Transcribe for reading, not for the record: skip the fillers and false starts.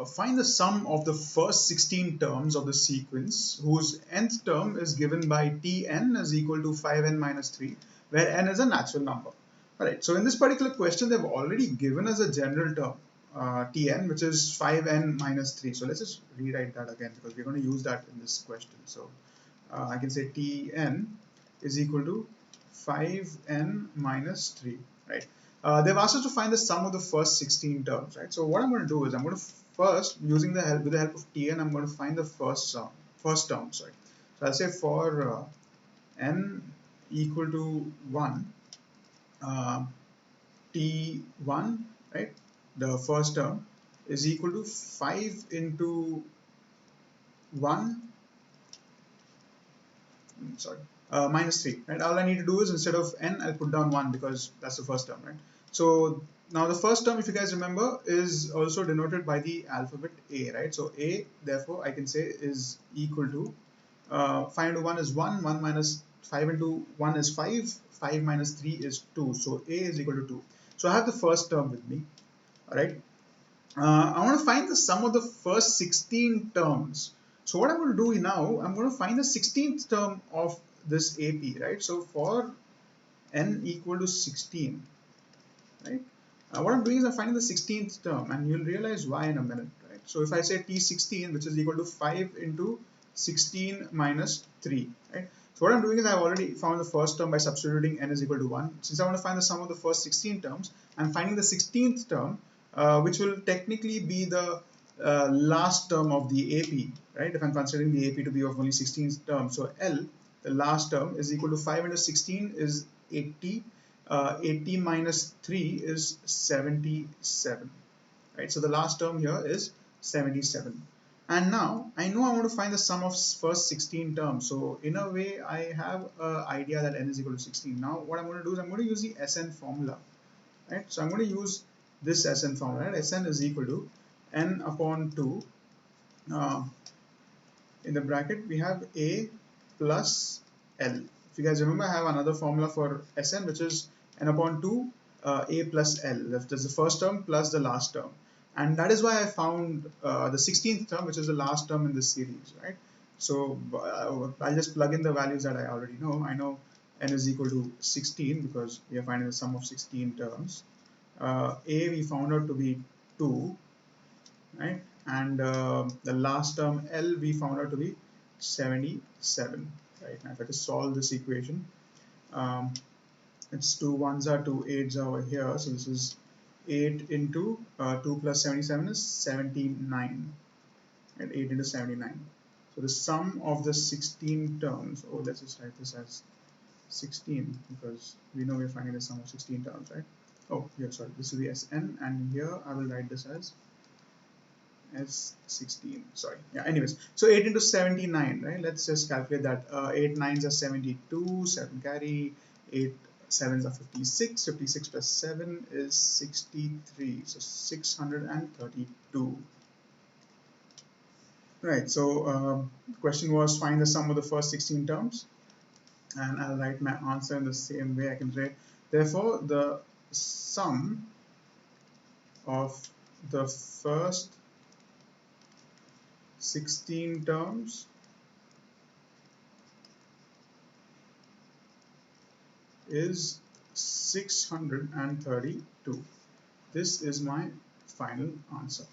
find the sum of the first 16 terms of the sequence whose nth term is given by Tn is equal to 5n minus 3, where n is a natural number. Alright, so in this particular question, they've already given us a general term, Tn, which is 5n minus 3. So let's just rewrite that again because we're going to use that in this question. So I can say Tn is equal to 5n minus 3, right? They've asked us to find the sum of the first 16 terms, right? So what I'm going to do is I'm going to first, with the help of Tn, I'm going to find the first term, sorry. So I'll say for n equal to 1, T1, right, the first term is equal to 5 into 1, sorry, minus 3, right? All I need to do is instead of n, I'll put down 1 because that's the first term, right? So now the first term, if you guys remember, is also denoted by the alphabet A, right? So A, therefore, I can say is equal to 5 into 1 is 1, 1 minus 5 into 1 is 5, 5 minus 3 is 2. So A is equal to 2. So I have the first term with me, all right? I want to find the sum of the first 16 terms. So what I'm going to do now, I'm going to find the 16th term of this AP, right? So for n equal to 16, right? What I'm doing is I'm finding the 16th term, and you'll realize why in a minute, right? So if I say T16, which is equal to 5 into 16 minus 3, right? So what I'm doing is I've already found the first term by substituting n is equal to 1. Since I want to find the sum of the first 16 terms, I'm finding the 16th term, which will technically be the last term of the AP, right? If I'm considering the AP to be of only 16 terms. So L, the last term, is equal to 5 into 16 is 80. 80 minus 3 is 77, right? So the last term here is 77. And now I know I want to find the sum of first 16 terms. So in a way, I have an idea that n is equal to 16. Now what I'm going to do is I'm going to use the Sn formula, right? So I'm going to use this Sn formula, right? Sn is equal to n upon 2. In the bracket, we have A plus L. If you guys remember, I have another formula for Sn, which is n upon 2 A plus L. That's the first term plus the last term. And that is why I found the 16th term, which is the last term in this series, right? So I'll just plug in the values that I already know. I know n is equal to 16 because we are finding the sum of 16 terms. A we found out to be 2, right? And the last term L we found out to be 77, right? Now if I just solve this equation, it's 2 1s are 2 8s are over here, so this is 8 into 2 plus 77 is 79, and 8 into 79. So the sum of the 16 terms, oh, let's just write this as 16 because we know we're finding the sum of 16 terms, right? Oh, yeah, sorry, this is the Sn, and here I will write this as S16, sorry, yeah, anyways, so 8 into 79, right? Let's just calculate that. 8 9s are 72, 7 carry, 8 7s are 56, 56 plus 7 is 63, so 632. Right, so the question was find the sum of the first 16 terms, and I'll write my answer in the same way. I can say, therefore, the sum of the first 16 terms is 632. This is my final answer.